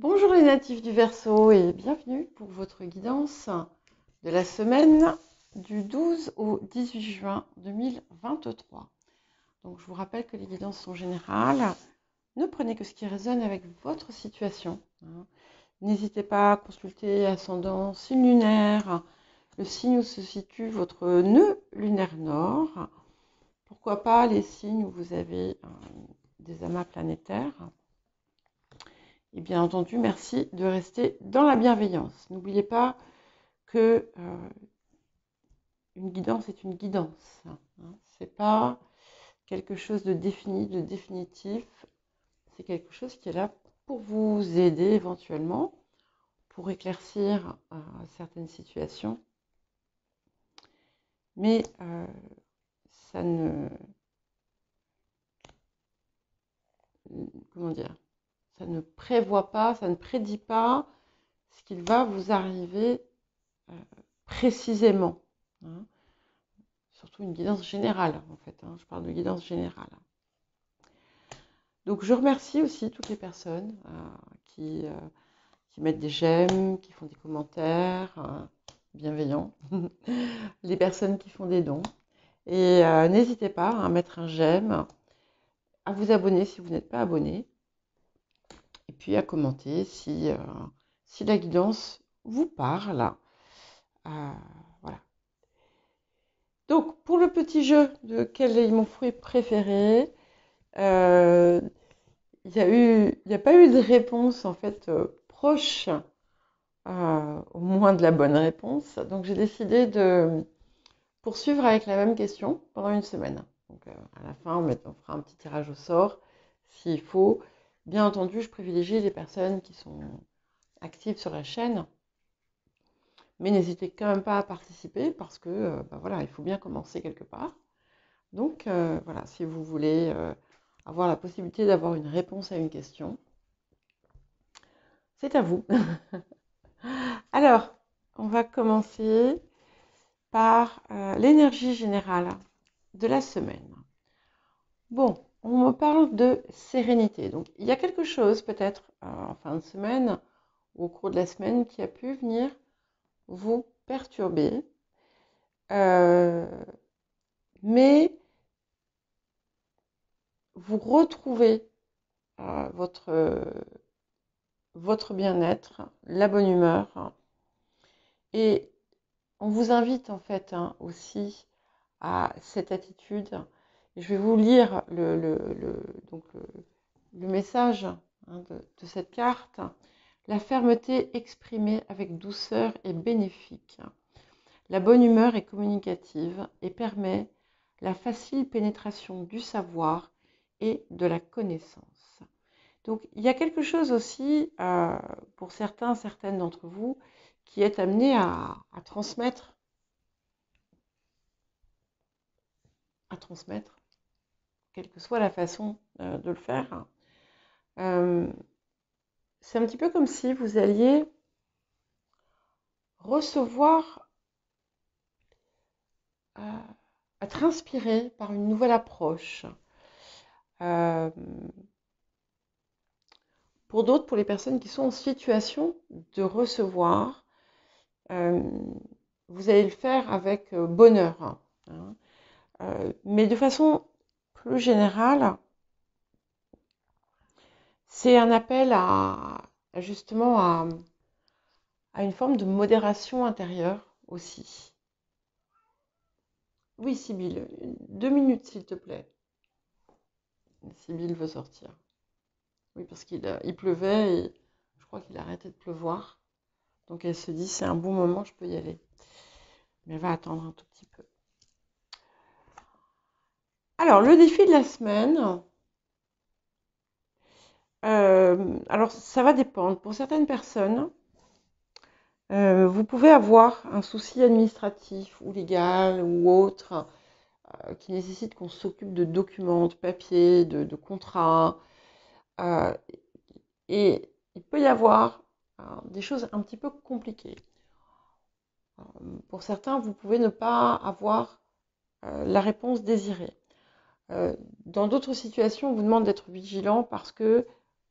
Bonjour les natifs du Verseau et bienvenue pour votre guidance de la semaine du 12 au 18 juin 2023. Donc je vous rappelle que les guidances sont générales. Ne prenez que ce qui résonne avec votre situation. N'hésitez pas à consulter ascendant, signe lunaire, le signe où se situe votre nœud lunaire nord. Pourquoi pas les signes où vous avez des amas planétaires. Et bien entendu, merci de rester dans la bienveillance. N'oubliez pas que une guidance est une guidance. C'est pas quelque chose de défini, de définitif. C'est quelque chose qui est là pour vous aider éventuellement, pour éclaircir certaines situations. Mais ça ne... Comment dire ? Ça ne prévoit pas, ça ne prédit pas ce qu'il va vous arriver précisément. Surtout une guidance générale, en fait. Je parle de guidance générale. Donc, je remercie aussi toutes les personnes qui mettent des j'aime, qui font des commentaires bienveillants, les personnes qui font des dons. Et n'hésitez pas à mettre un j'aime, à vous abonner si vous n'êtes pas abonné, et puis à commenter si la guidance vous parle. Voilà. Donc, pour le petit jeu de quel est mon fruit préféré, il n'y a pas eu de réponse en fait proche au moins de la bonne réponse. Donc j'ai décidé de poursuivre avec la même question pendant une semaine. Donc à la fin, on fera un petit tirage au sort s'il faut. Bien entendu, je privilégie les personnes qui sont actives sur la chaîne. Mais n'hésitez quand même pas à participer parce que voilà, il faut bien commencer quelque part. Donc voilà, si vous voulez avoir la possibilité d'avoir une réponse à une question, c'est à vous. Alors, on va commencer par l'énergie générale de la semaine. Bon, on me parle de sérénité. Donc, il y a quelque chose peut-être en fin de semaine ou au cours de la semaine qui a pu venir vous perturber. Mais vous retrouvez votre bien-être, la bonne humeur. Et on vous invite en fait aussi à cette attitude. Et je vais vous lire le message de cette carte. La fermeté exprimée avec douceur est bénéfique. La bonne humeur est communicative et permet la facile pénétration du savoir et de la connaissance. Donc il y a quelque chose aussi, pour certaines d'entre vous, qui est amené à transmettre, quelle que soit la façon de le faire. C'est un petit peu comme si vous alliez recevoir, être inspiré par une nouvelle approche. Pour d'autres, pour les personnes qui sont en situation de recevoir, vous allez le faire avec bonheur. Mais de façon plus générale, c'est un appel justement à une forme de modération intérieure aussi. Oui, Sybille, 2 minutes s'il te plaît. Sybille veut sortir. Oui, parce qu'il pleuvait et je crois qu'il a arrêté de pleuvoir. Donc elle se dit, c'est un bon moment, je peux y aller. Mais elle va attendre un tout petit peu. Alors, le défi de la semaine, alors ça va dépendre. Pour certaines personnes, vous pouvez avoir un souci administratif ou légal ou autre qui nécessite qu'on s'occupe de documents, de papiers, de contrats. Et il peut y avoir des choses un petit peu compliquées. Pour certains, vous pouvez ne pas avoir la réponse désirée. Dans d'autres situations, on vous demande d'être vigilant parce que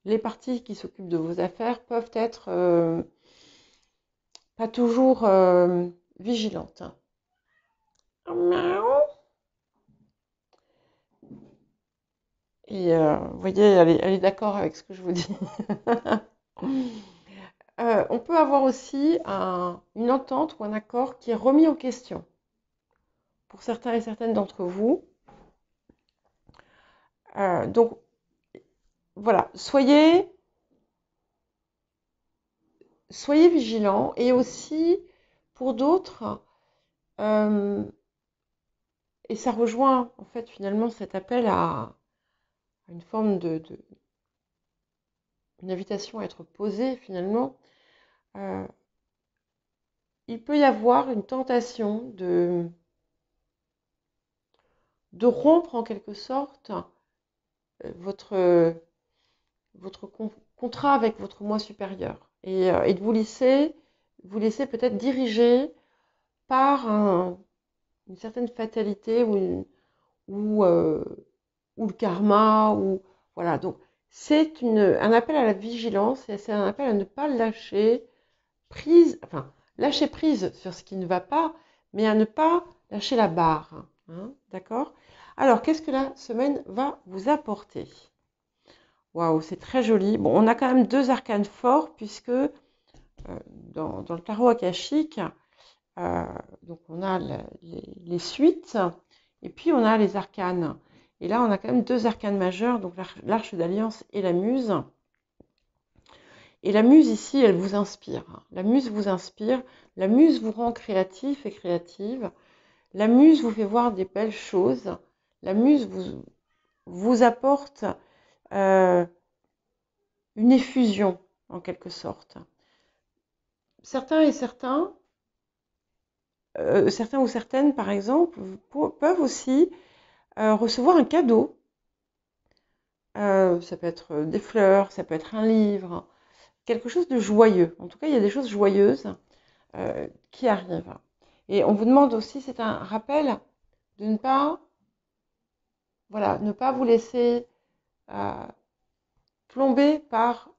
les parties qui s'occupent de vos affaires peuvent être pas toujours vigilantes. Miaou. Et vous voyez, elle est d'accord avec ce que je vous dis. On peut avoir aussi une entente ou un accord qui est remis en question pour certains et certaines d'entre vous. Donc voilà, soyez vigilants et aussi pour d'autres, et ça rejoint en fait finalement cet appel à une forme une invitation à être posée finalement. Il peut y avoir une tentation de rompre en quelque sorte votre contrat avec votre moi supérieur et de vous laisser peut-être diriger par une certaine fatalité ou le karma ou voilà. Donc c'est un appel à la vigilance et c'est un appel à ne pas lâcher prise sur ce qui ne va pas, mais à ne pas lâcher la barre. Hein, d'accord? Alors, qu'est-ce que la semaine va vous apporter? Waouh, c'est très joli. Bon, on a quand même deux arcanes forts, puisque dans le tarot akashique, donc on a les suites, et puis on a les arcanes. Et là, on a quand même deux arcanes majeures, donc l'arche d'alliance et la muse. Et la muse ici, elle vous inspire. La muse vous inspire. La muse vous rend créatif et créative. La muse vous fait voir des belles choses. La muse vous apporte une effusion, en quelque sorte. Certains et certains ou certaines, par exemple, peuvent aussi recevoir un cadeau. Ça peut être des fleurs, ça peut être un livre, quelque chose de joyeux. En tout cas, il y a des choses joyeuses qui arrivent. Et on vous demande aussi, c'est un rappel de ne pas vous laisser plomber par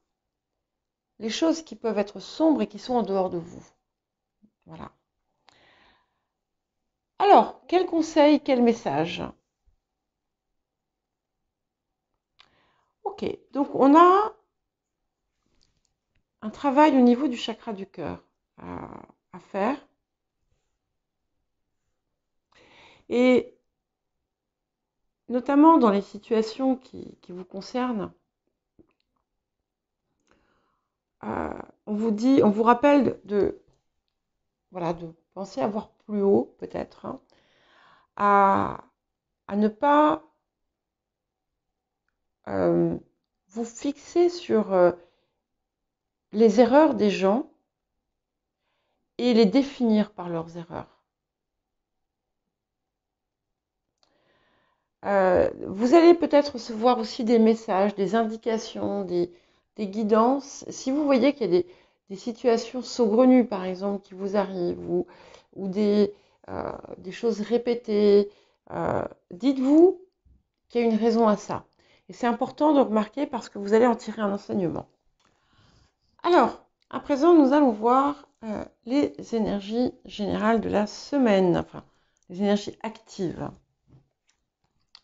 les choses qui peuvent être sombres et qui sont en dehors de vous. Voilà. Alors, quel conseil, quel message? Ok, donc on a un travail au niveau du chakra du cœur à faire. Et notamment dans les situations qui vous concernent, on vous rappelle de penser à voir plus haut peut-être, hein, à ne pas vous fixer sur les erreurs des gens et les définir par leurs erreurs. Vous allez peut-être recevoir aussi des messages, des indications, des guidances. Si vous voyez qu'il y a des situations saugrenues, par exemple, qui vous arrivent, ou des choses répétées, dites-vous qu'il y a une raison à ça. Et c'est important de remarquer parce que vous allez en tirer un enseignement. Alors, à présent, nous allons voir les énergies générales de la semaine, enfin, les énergies actives.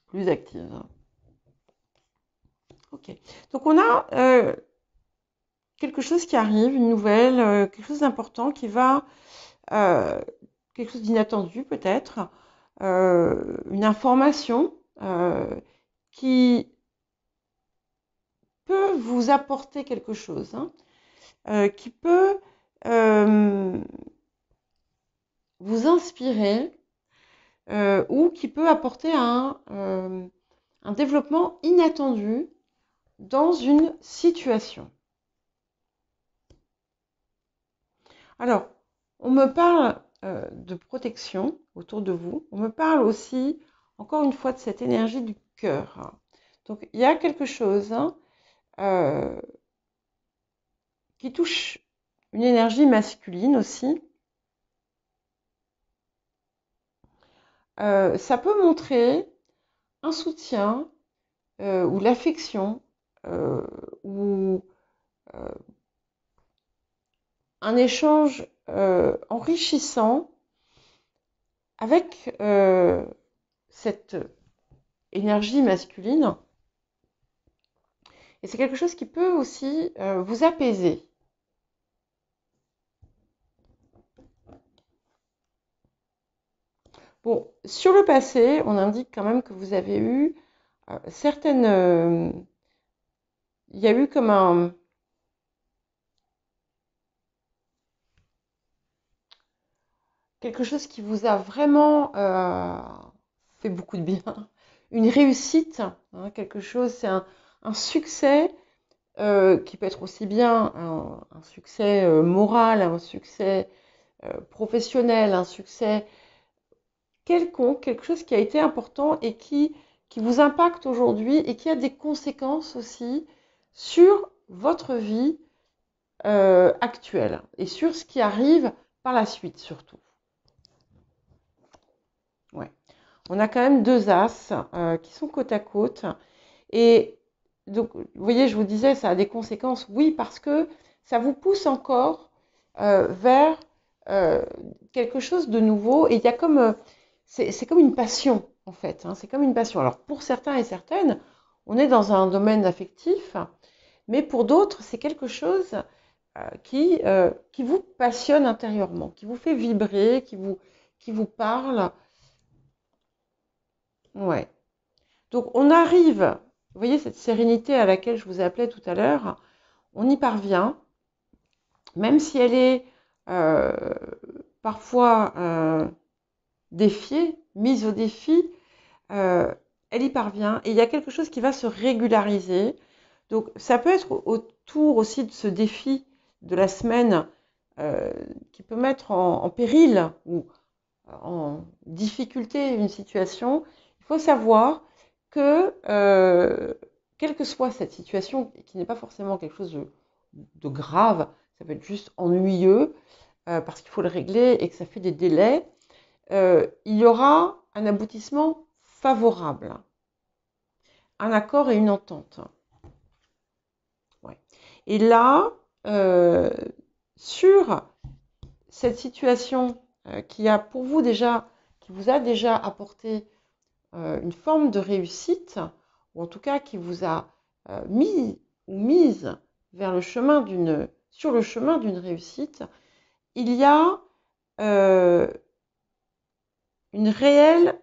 Plus active. Ok. Donc on a quelque chose qui arrive, une nouvelle, quelque chose d'important qui va, quelque chose d'inattendu peut-être, une information qui peut vous apporter quelque chose, hein, qui peut vous inspirer ou qui peut apporter un développement inattendu dans une situation. Alors, on me parle de protection autour de vous. On me parle aussi, encore une fois, de cette énergie du cœur. Donc, il y a quelque chose qui touche une énergie masculine aussi. Ça peut montrer un soutien ou l'affection ou un échange enrichissant avec cette énergie masculine. Et c'est quelque chose qui peut aussi vous apaiser. Bon, sur le passé, on indique quand même que vous avez eu certaines... il y a eu comme quelque chose qui vous a vraiment fait beaucoup de bien. Une réussite, hein, quelque chose, c'est un succès qui peut être aussi bien un succès moral, un succès professionnel, un succès quelconque, quelque chose qui a été important et qui vous impacte aujourd'hui et qui a des conséquences aussi sur votre vie actuelle et sur ce qui arrive par la suite surtout. Ouais. On a quand même deux as qui sont côte à côte. Et donc, vous voyez, je vous disais, ça a des conséquences, oui, parce que ça vous pousse encore vers quelque chose de nouveau. Et il y a comme, c'est comme une passion, en fait. Hein, c'est comme une passion. Alors, pour certains et certaines, on est dans un domaine affectif, mais pour d'autres, c'est quelque chose qui vous passionne intérieurement, qui vous fait vibrer, qui vous parle. Ouais. Donc, on arrive, vous voyez, cette sérénité à laquelle je vous appelais tout à l'heure, on y parvient, même si elle est euh, parfois défiée, mise au défi, elle y parvient et il y a quelque chose qui va se régulariser. Donc, ça peut être autour aussi de ce défi de la semaine qui peut mettre en péril ou en difficulté une situation. Il faut savoir que, quelle que soit cette situation, qui n'est pas forcément quelque chose de grave, ça peut être juste ennuyeux, parce qu'il faut le régler et que ça fait des délais, il y aura un aboutissement favorable, un accord et une entente. Ouais. Et là, sur cette situation qui a pour vous déjà, qui vous a déjà apporté une forme de réussite, ou en tout cas qui vous a mis ou mise vers le chemin sur le chemin d'une réussite, il y a une réelle,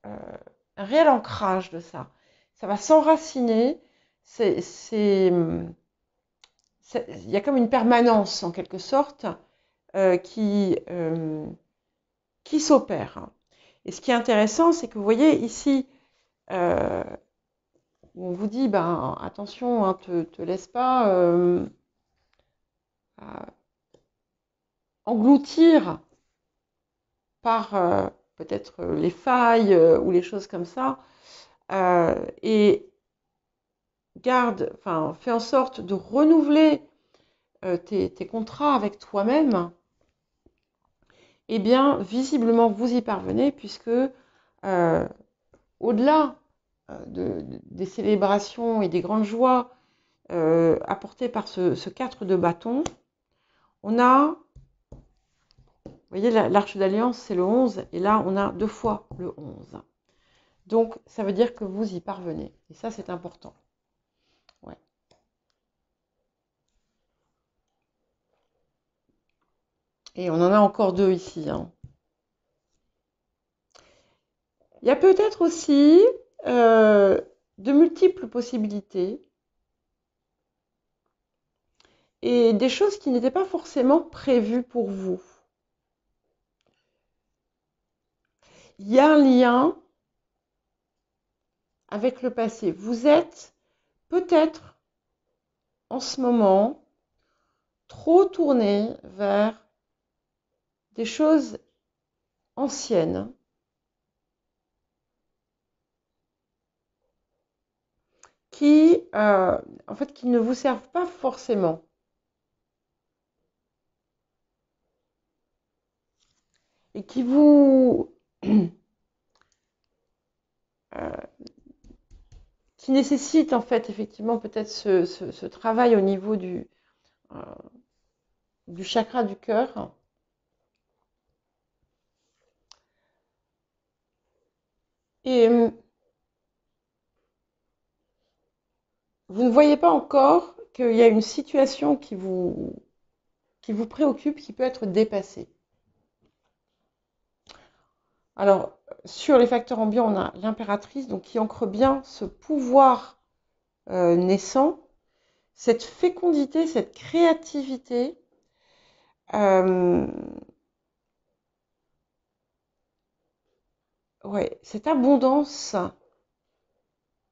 un réel ancrage de ça. Ça va s'enraciner. Il y a comme une permanence en quelque sorte qui s'opère. Et ce qui est intéressant, c'est que vous voyez ici, euh, on vous dit, ben, attention, hein, te laisse pas engloutir par peut-être les failles ou les choses comme ça, et fais en sorte de renouveler tes contrats avec toi-même. Eh bien, visiblement, vous y parvenez puisque au-delà des célébrations et des grandes joies apportées par ce 4 de bâton, on a, vous voyez, l'arche d'alliance, c'est le 11, et là, on a 2 fois le 11. Donc, ça veut dire que vous y parvenez. Et ça, c'est important. Ouais. Et on en a encore 2 ici. Hein. Il y a peut-être aussi de multiples possibilités et des choses qui n'étaient pas forcément prévues pour vous. Il y a un lien avec le passé. Vous êtes peut-être en ce moment trop tourné vers des choses anciennes qui, en fait, qui ne vous servent pas forcément. Et qui vous qui nécessite en fait effectivement peut-être ce travail au niveau euh, du chakra du cœur. Et vous ne voyez pas encore qu'il y a une situation qui vous préoccupe, qui peut être dépassée. Alors, sur les facteurs ambiants, on a l'impératrice, donc qui ancre bien ce pouvoir naissant, cette fécondité, cette créativité, euh, ouais, cette abondance.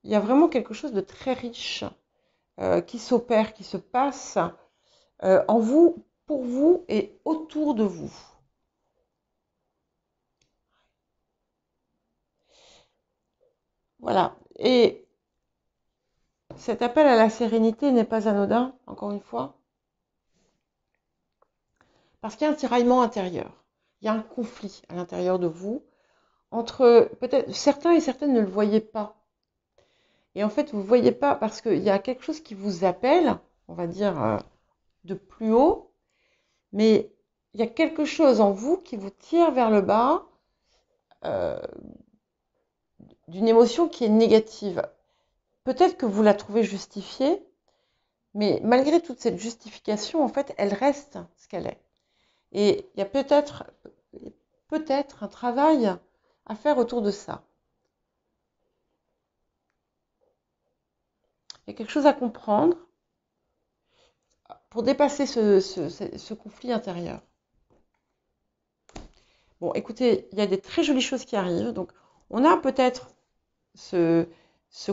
Il y a vraiment quelque chose de très riche qui s'opère, qui se passe en vous, pour vous et autour de vous. Voilà. Et cet appel à la sérénité n'est pas anodin, encore une fois, parce qu'il y a un tiraillement intérieur. Il y a un conflit à l'intérieur de vous entre peut-être certains et certaines ne le voyaient pas. Et en fait, vous ne voyez pas parce qu'il y a quelque chose qui vous appelle, on va dire, de plus haut, mais il y a quelque chose en vous qui vous tire vers le bas euh, d'une émotion qui est négative. Peut-être que vous la trouvez justifiée, mais malgré toute cette justification, en fait, elle reste ce qu'elle est. Et il y a peut-être un travail à faire autour de ça. Il y a quelque chose à comprendre pour dépasser ce conflit intérieur. Bon, écoutez, il y a des très jolies choses qui arrivent. Donc, on a peut-être ce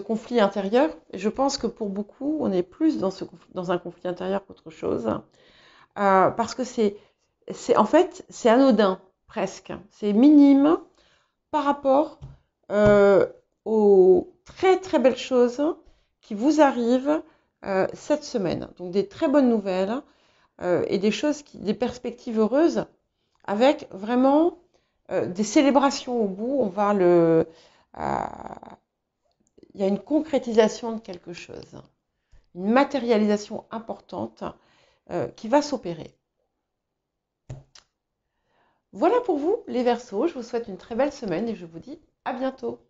conflit intérieur. Et je pense que pour beaucoup, on est plus dans un conflit intérieur qu'autre chose. Parce que en fait, c'est anodin, presque. C'est minime par rapport aux très très belles choses qui vous arrivent cette semaine. Donc des très bonnes nouvelles et des perspectives heureuses avec vraiment des célébrations au bout. Il y a une concrétisation de quelque chose, une matérialisation importante qui va s'opérer. Voilà pour vous les Verseaux, je vous souhaite une très belle semaine et je vous dis à bientôt.